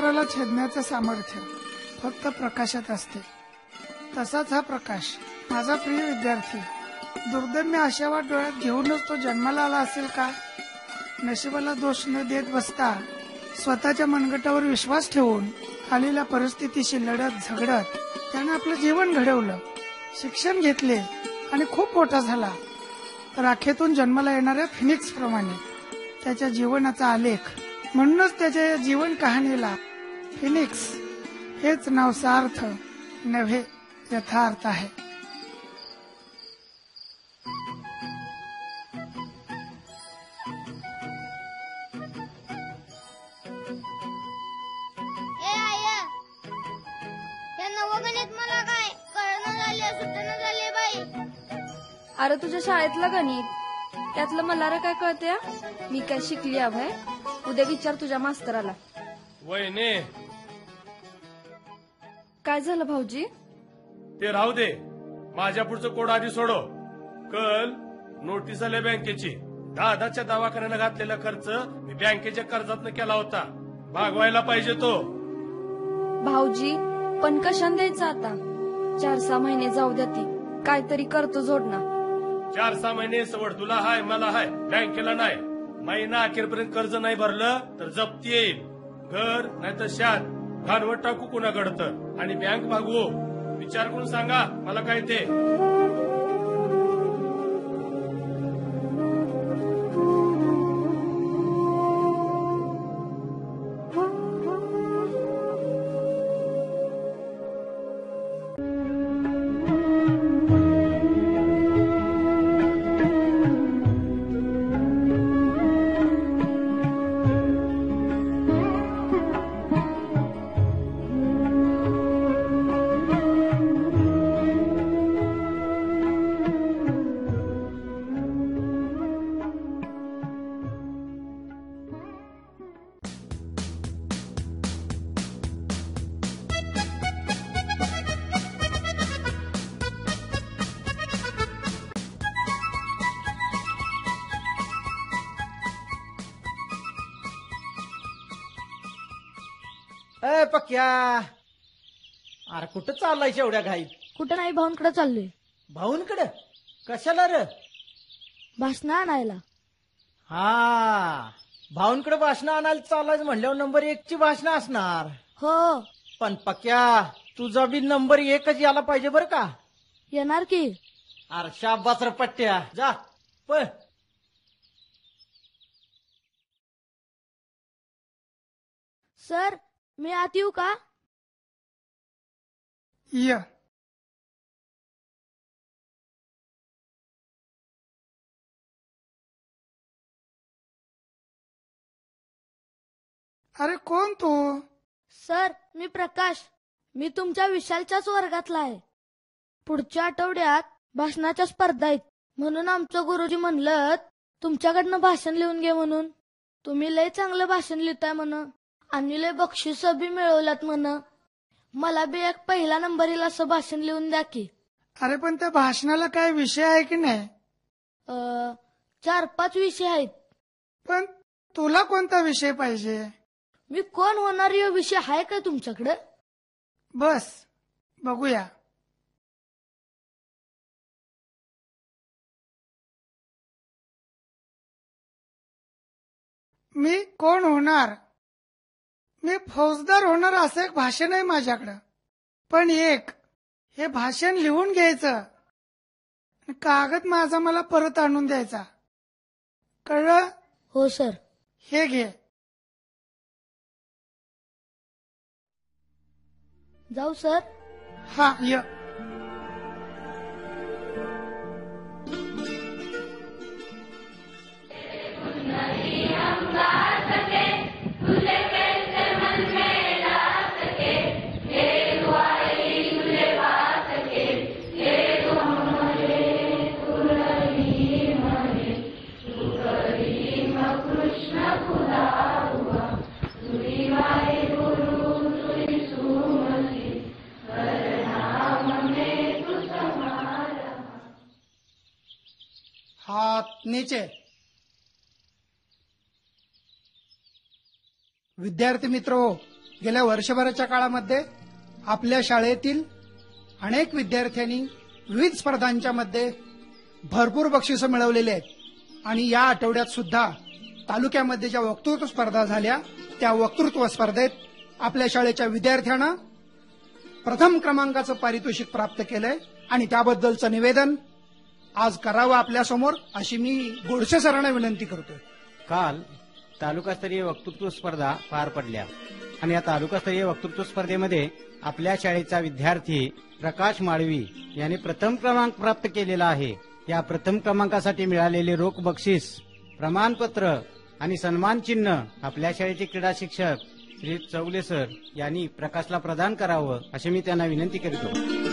अंधाराला छेदण्याचं सामर्थ्य फक्त प्रकाशात असते. तसाच हा प्रकाश, माझा प्रिय विद्यार्थी, दुर्दैम्य आशावाद डोळ्यात घेऊनच तो जन्माला आला असेल का? नशिबाला दोष न देत बसता स्वतःच्या मनगटावर विश्वास ठेवून आलेल्या परिस्थितीशी लढत झगडत त्याने आपलं जीवन घडवलं, शिक्षण घेतले आणि खूप मोठा झाला. राखेतून जन्माला येणाऱ्या फिनिक्स प्रमाणे त्याच्या जीवनाचा आलेख. म्हणूनच त्याच्या या जीवन कहाणीला फिनिक्स हेच नाव सार्थ नव्हे यथार्थ आहे. अरे तुझ्या शाळेतलं गणित त्यातलं मला रे काय कळते? मी काय शिकली अभय? उद्या विचार तुझ्या मास्तराला. वहिने, काय झालं भाऊजी? ते राहू दे, माझ्या पुढचं कोड आधी सोडो. कल नोटीस आल्या बँकेची. दादाच्या दवाखान्यानं घातलेला खर्च मी बँकेच्या कर्जातनं केला होता, भागवायला पाहिजे तो. भाऊजी पण कशाने द्यायचं आता? 4-6 महिने जाऊ द्या, ती काहीतरी करतो जोडणं. 4-6 महिने सवड तुला हाय, मला हाय, बँकेला नाही. महिना अखेरपर्यंत कर्ज नाही भरलं तर जप्ती येईल. घर नाही तर शात भांडवट टाकू कुणाकडं आणि बँक भागवू. विचार करून सांगा मला काय ते. पक्या, अरे कुठं चाललाय एवढ्या घाईत? कुठं नाही, भाऊंकडे चाललोय. भाऊंकडे? कशाला रे? भाषण आणायला. हा, भाऊंकडे भाषण आणायला चाललाय म्हणल्यावर नंबर 1 ची भाषण असणार. हो, पण पक्या तुझा बी नंबर 1च यायला पाहिजे बरं का? येणार की. अरे शाबास रे पट्ट्या, जा पळ. सर मी आत येऊ का? या. अरे कोण तू? सर मी प्रकाश. मी तुमच्या विशालच्याच वर्गातला आहे. पुढच्या आठवड्यात भाषणाच्या स्पर्धा आहेत, म्हणून आमचं गुरुजी म्हणलं तुमच्याकडनं भाषण लिहून घे म्हणून. तुम्ही लय चांगलं भाषण लिहिताय म्हण आणि लय बक्षीस बी मिळवल्यात म्हण. मला बी एक पहिला नंबर येईल असं भाषण लिहून द्या की. अरे पण त्या भाषणाला काय विषय आहे की नाही? 4-5 विषय आहेत. पण तुला कोणता विषय पाहिजे? मी कोण होणार या विषय आहे का तुमच्याकडे? बस बघूया. मी कोण होणार? मी फौजदार होणार असं एक भाषण आहे माझ्याकडं. पण हे भाषण लिहून घ्यायचं, कागद माझा मला परत आणून द्यायचा. कळलं? हो सर. हे घे. जाऊ सर? हा ये. हाथ नीचे. विद्यार्थी मित्रों, गेल्या वर्षभराच्या काळामध्ये आपल्या शाळेतील अनेक विद्यार्थ्यांनी विविध स्पर्धांच्या मध्ये भरपूर बक्षिसं मिळवलेली आहेत आणि या आठवड्यात सुद्धा तालुक्यामध्ये ज्या वक्तृत्व स्पर्धा झाल्या त्या वक्तृत्व स्पर्धेत आपल्या शाळेच्या विद्यार्थ्यांना प्रथम क्रमांकाचं पारितोषिक प्राप्त केलंय आणि त्याबद्दलचं निवेदन आज करावं आपल्यासमोर अशी मी गोडसे सरांना विनंती करतोय. काल तालुकास्तरीय वक्तृत्व स्पर्धा पार पडल्या आणि या तालुकास्तरीय वक्तृत्व स्पर्धेमध्ये आपल्या शाळेचा विद्यार्थी प्रकाश माळवी यांनी प्रथम क्रमांक प्राप्त केलेला आहे. या प्रथम क्रमांकासाठी मिळालेले रोख बक्षीस, प्रमाणपत्र आणि सन्मान चिन्ह आपल्या शाळेचे क्रीडा शिक्षक श्री चौले सर यांनी प्रकाशला प्रदान करावं अशी मी त्यांना विनंती करतो.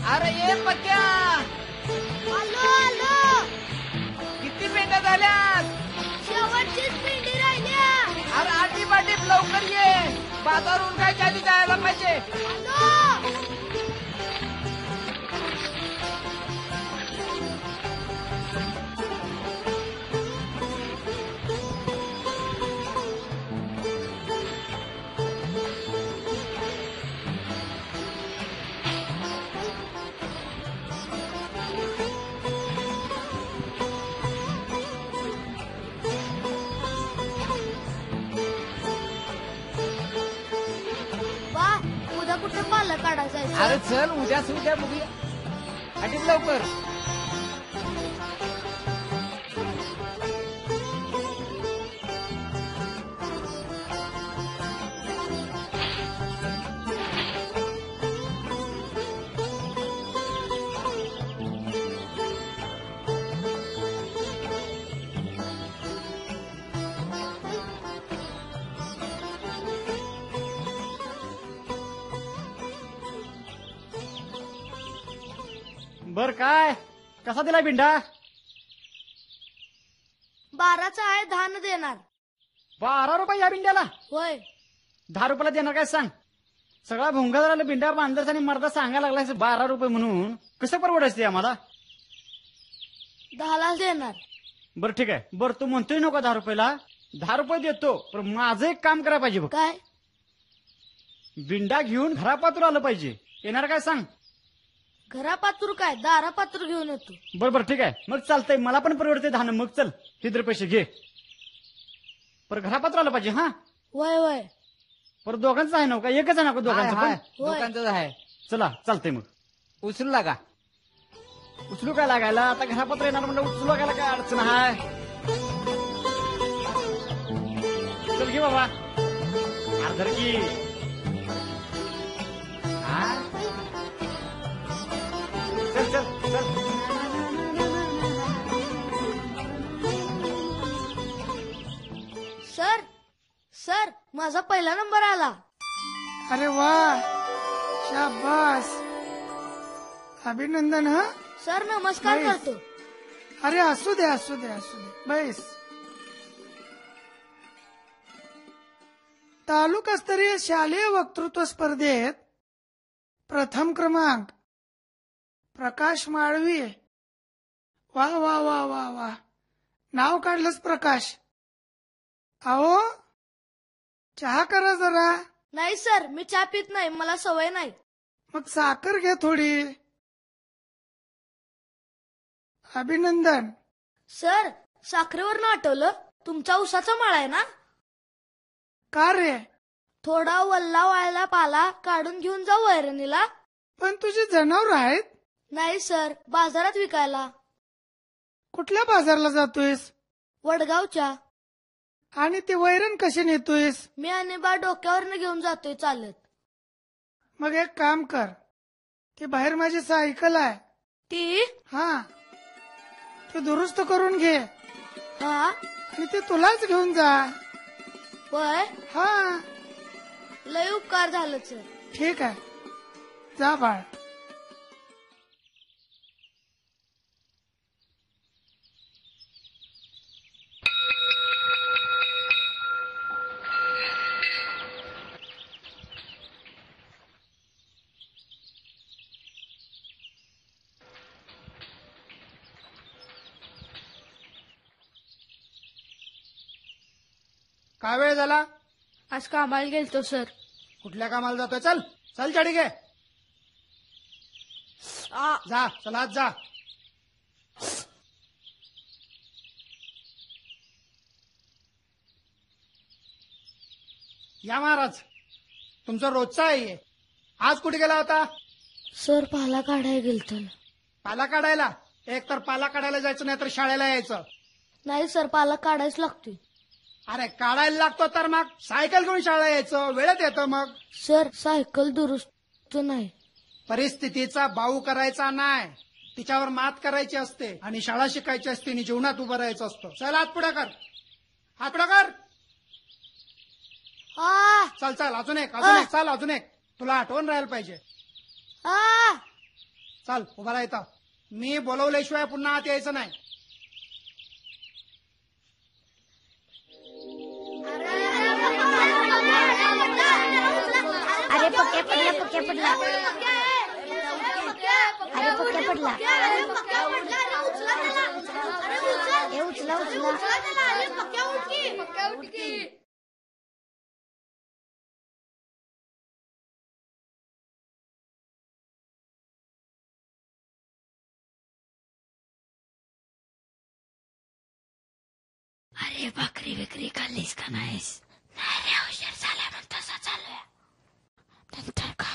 अरे ये पक्या, आलो आलो. किती पेंड्या झाल्यात? शेवटचीच पिंडी राहिल्या. अरे आटी पाटीप लवकर ये, बाजारून काय आधी जायला पाहिजे. आलो. वा, उद्या कुठे पालं काढायचं आहे, अरे सर? चल उद्या बघूया. आटीप लवकर. बर काय कसा दिला बिंडा? 12चा आहे, 10 न देणार. 12 रुपये या बिंड्याला? होय. 10 रुपयाला देणार काय सांग? सगळा भोंगा झाला बिंडा बांधलास आणि मर्दा सांगायला लागलाय 12 रुपये म्हणून. कसं परवडायचं ते आम्हाला? 10ला देणार. बरं ठीक आहे. बरं तू म्हणतोय नको 10 रुपयाला, 10 रुपये देतो, पण माझं एक काम करायला पाहिजे बघ. काय? बिंडा घेऊन घरापातूर आलं पाहिजे. येणार काय सांग? घरापातूर काय, दारापातूर घेऊन येतो. बरं ठीक आहे. मग चालतंय, मला पण परवडते 10. मग चल तिथे पैसे घे. पर घरापात्र आलं पाहिजे. हा होय होय. पर दोघांचं आहे ना का? एकच आहे ना का दोघांचं पण? होय. दुकानचं आहे. चला चालतंय. मग उचलू लागा. उचलू काय लागायला? आता घरापत्र येणार म्हणजे उचलू लागायला काय अडचण आहे? चल घे बाबा अर्धर की. हा चल चल चल. सर सर, माझा पहिला नंबर आला. अरे वा, शाबास, अभिनंदन. हा सर नमस्कार नाईस. करतो. अरे असू दे असू दे असू दे, बैस. तालुकास्तरीय शालेय वक्तृत्व स्पर्धेत प्रथम क्रमांक प्रकाश माळवी. वा वा वा वा वा, नाव काढलंच प्रकाश. अहो चहा करा जरा. नाही सर, मी चहा पित नाही, मला सवय नाही. मग साखर घ्या थोडी. अभिनंदन. सर, साखरेवरनं आठवलं, तुमचा उसाचा माळा आहे ना? का रे? थोडा वल्ला वाळला पाला काढून घेऊन जाऊ वैरणीला. पण तुझी जनावर आहेत. नाही सर, बाजारात विकायला. कुठल्या बाजारला जातोयस? वडगावच्या. आणि ते वैरण कशी नेतोयस? मी आणि बा डोक्यावरनं घेऊन जातोय चालत. मग एक काम कर, ती बाहेर माझी सायकल आहे, ती हा ती दुरुस्त करून घे हा आणि ती तुलाच घेऊन जा. होय, हा लय उपकार झालं सर. ठीक आहे, जा बाळ. काय वेळ झाला? आज कामाला गेलतो सर. कुठल्या कामाला जातोय? चल चल चढी घे. जा चला आज जा. या महाराज, तुमचं रोजचं आहे हे. आज कुठे गेला होता? सर पाला काढायला गेलतो. पाला काढायला? एक तर पाला काढायला जायचं, नाही तर शाळेला यायचं. नाही सर, पाला काढायच लागतोय. अरे काढायला लागतो तर मग सायकल घेऊन शाळेला यायचं, वेळेत येतं मग. सर सायकल दुरुस्त नाही. परिस्थितीचा बाऊ करायचा नाही, तिच्यावर मात करायची असते आणि शाळा शिकायची असते आणि जीवनात उभं राहायचं असतं. चल हात पुढे कर, हात पुढे कर. आ चल चल अजून एक, अजून एक, चल अजून एक. तुला आठवण राहायला पाहिजे. आ चल उभा राहायचं. मी बोलवल्याशिवाय पुन्हा आत यायचं नाही. अरे पक्या पडला, पक्या पडला. अरे पक्या पडला. ए उचला उचला. अरे भाकरी विक्री खाल्लीस का नाहीस? नाही रे, उशीर झाला म्हणून तसा चालूया. नंतर का?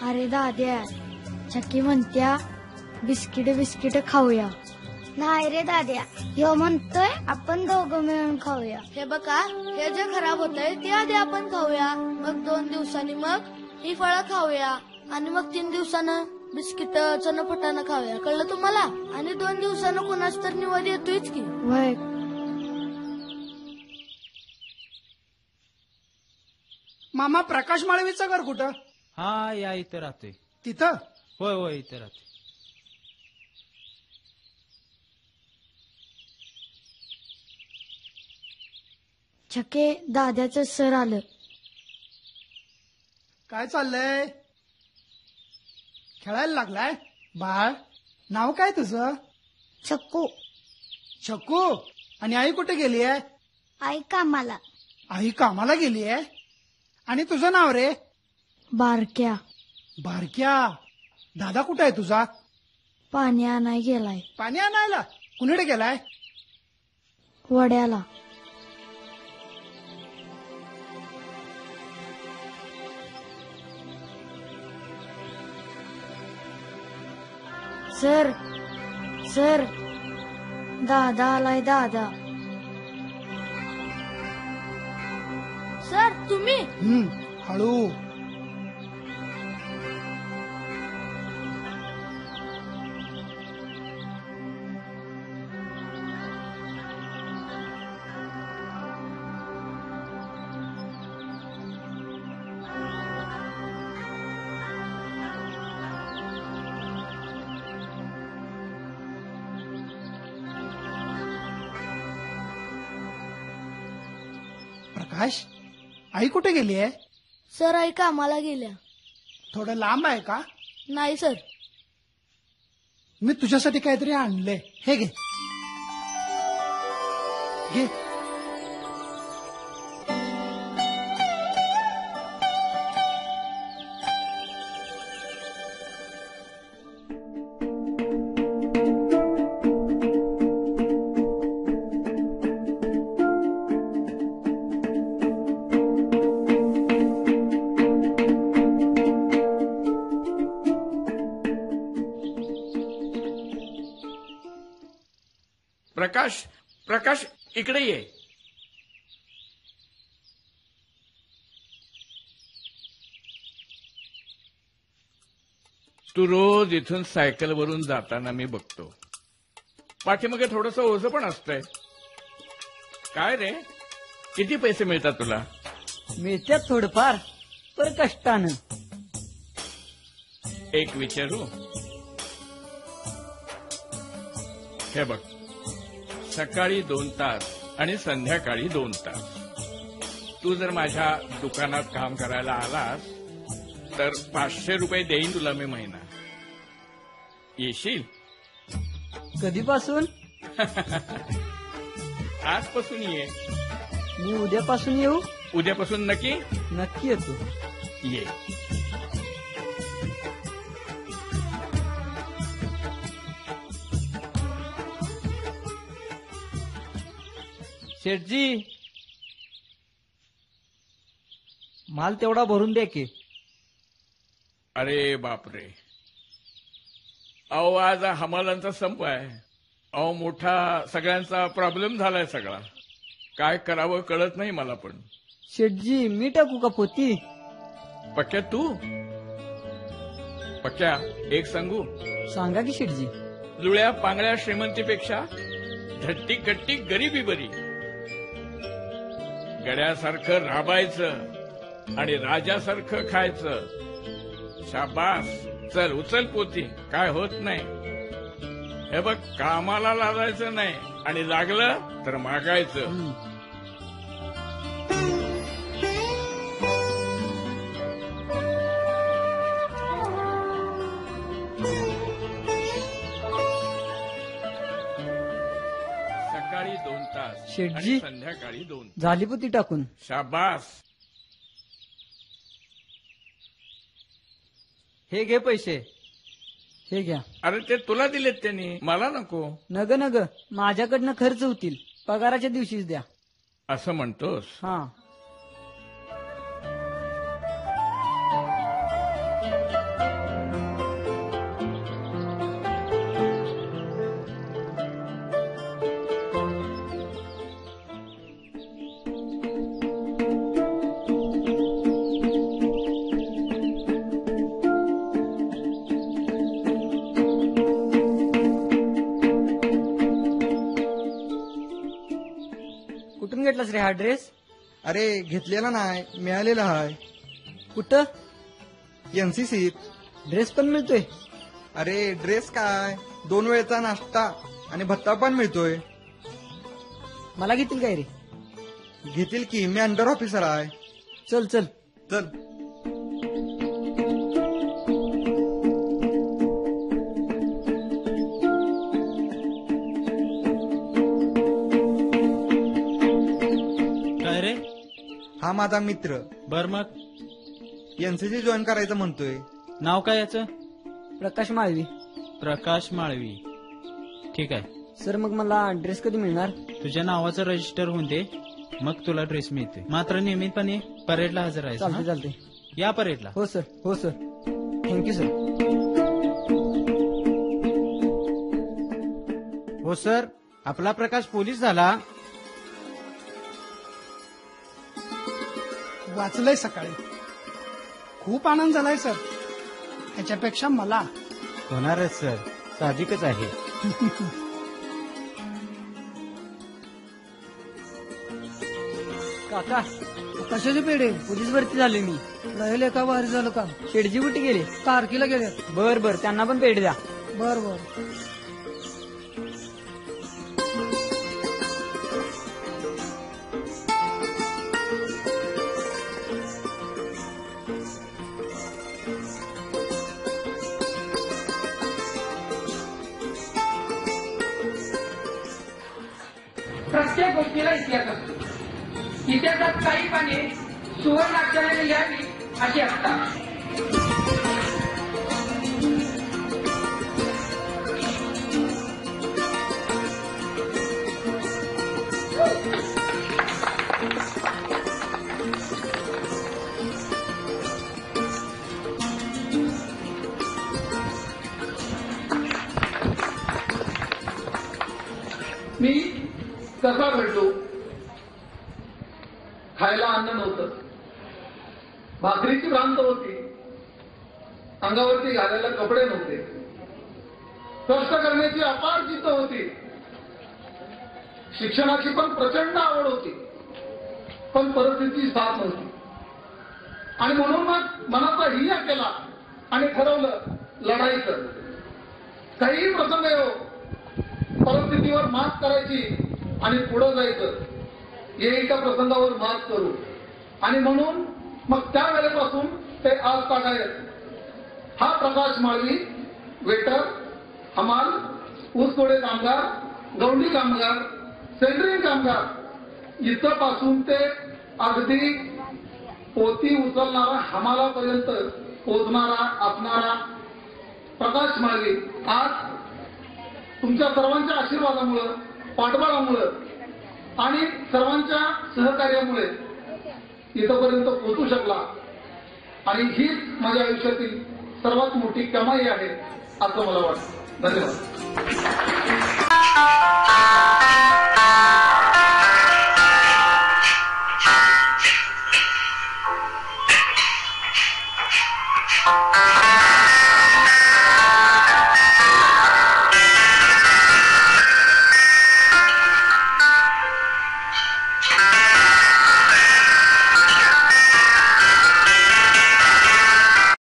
अरे दाद्या, चक्की म्हणत्या बिस्किट बिस्किट खाऊया. नाही रे दाद्या, ह्यो म्हणतोय आपण दोघं मिळून खाऊया. हे बघा, हे जे खराब होतंय ते आधी आपण खाऊया, मग 2 दिवसांनी मग ही फळं खाऊया आणि मग 3 दिवसानं बिस्किट चणपटानं खाऊया. कळलं तुम्हाला? आणि 2 दिवसानं कोणाच तर निवड येतोयच की. वय मामा, प्रकाश माळवीचं घर कुठं? हा या इथं राहतोय. तिथं? होय होय इथं राहतोय. छके, दाद्याचं सर आलं. काय चाललंय? खेळायला लागलाय? बाळ, नाव काय तुझं? छक्कू. छक्कू. आणि आई कुठे गेली आहे? आई कामाला. आई कामाला गेली आहे. आणि तुझं नाव रे? बारक्या. बारक्या. दादा कुठे आहे तुझा? पाणी आणाय गेलाय. पाणी आणायला? कुणीकडे गेलाय? वड्याला. सर, सर, दादा आलाय. दादा. सर तुम्ही? हळू. प्रकाश, आई कुठे गेली आहे? सर आई कामाला गेल्या. थोडं लांब आहे का? नाही सर. मी तुझ्यासाठी काहीतरी आणलंय, हे घे. घे. प्रकाश, प्रकाश, इकडे ये. तू रोज इथून सायकलवरून जाताना मी बघतो. पाठीमागे थोडंसं ओझं पण असतंय. काय रे, किती पैसे मिळतात तुला? मिळतात थोडंफार, पर कष्टानं. एक विचारू? हे बघ, सकाळी 2 तास आणि संध्याकाळी 2 तास तू जर माझ्या दुकानात काम करायला आलास तर 500 रुपये देईन तुला मी महिना. येशील? कधीपासून? आजपासून ये. मी उद्यापासून येऊ? उद्यापासून नक्की? नक्की येतो. ये. शेठजी, माल तेवढा भरून द्या की. अरे बापरे, अहो आज हमालांचा संप आहे. अहो मोठा सगळ्यांचा प्रॉब्लेम झालाय सगळा. काय करावं कळत नाही मला. पण शेठजी, मी टाकू का पोती? पक्या तू? पक्या, एक सांगू? सांगा की शेठजी. जुळ्या पांगळ्या श्रीमंतीपेक्षा झट्टी कट्टी गरिबी बरी. गड्यासारखं राबायचं आणि राजासारखं खायचं. शाबास. चल उचल पोती, काय होत नाही. हे बघ, कामाला लागायचं नाही आणि लागलं तर मागायचं. सकाळी 2 तास शेठजी, आणि संध्याकाळी 2. झाली पोती टाकून. शाबास. हे घे पैसे. हे घ्या. अरे ते तुला दिलेत त्यांनी, मला नको. नग नग, माझ्याकडनं खर्च होतील. पगाराच्या दिवशीच द्या. असं म्हणतोस? हा. कुठून घेतलास रे हा ड्रेस? अरे घेतलेला नाही, मिळालेला आहे. कुठं? एनसीसीत. ड्रेस पण मिळतोय? अरे ड्रेस काय, 2 वेळचा नाश्ता आणि भत्ता पण मिळतोय. मला घेतील काय रे? घेतील की, मी अंडर ऑफिसर आहे. चल चल चल. काय रे? हा माझा मित्र बर, मग एनसीसी जॉईन करायचं म्हणतोय. नाव काय याचं? प्रकाश माळवी. प्रकाश माळवी. ठीक आहे. सर, मग मला ड्रेस कधी मिळणार? तुझ्या नावाचं रजिस्टर होऊन दे, मग तुला ड्रेस मिळते. मात्र नियमितपणे परेडला हजर आहे. चालते चालते. या परेडला. हो सर. हो सर. Thank you sir. हो सर. आपला प्रकाश पोलीस झाला. वाचलंय सकाळी. खूप आनंद झालाय सर. ह्याच्यापेक्षा मला. होणारच सर, साहजिकच आहे. काका, कशाचे पेढे? पोलीस भरती झाली मी. लय लेखा भारी झालं काम. शेठजी कुठे गेले? तारकीला गेले. बर बर, त्यांना पण पेढे द्या. बर बर. गोष्टीला इतिहास असतो. इतिहासात काही पाने सुवर्णाक्षराने लिहावी अशी असतात. मी कसा घडलो? खायला अन्न नव्हतं, भाकरीची भ्रांत होती, अंगावरती घालायला कपडे नव्हते, कष्ट करण्याची अपार जिद्द होती, शिक्षणाची पण प्रचंड आवड होती, पण परिस्थितीची साथ नव्हती. आणि म्हणून मग मनाचा हिया केला आणि ठरवलं लढाईचं. काहीही प्रसंग येऊ, परिस्थितीवर मात करायची आणि पुढे जायचं. एका प्रसंगावर मात करू. आणि म्हणून मग त्या वेळेपासून ते आज तागायत हा प्रकाश माळवी वेटर, हमाल, ऊसतोडे कामगार, गवंडी कामगार, सेंट्रिंग कामगार इथपासून ते अगदी पोती उचलणारा हमालापर्यंत पोचणारा असणारा प्रकाश माळवी आज तुमच्या सर्वांच्या आशीर्वादामुळं, पाठबळामुळं आणि सर्वांच्या सहकार्यामुळे इथपर्यंत पोहोचू शकला. आणि हीच माझ्या आयुष्यातील सर्वात मोठी कमाई आहे असं मला वाटतं. धन्यवाद. Thank you.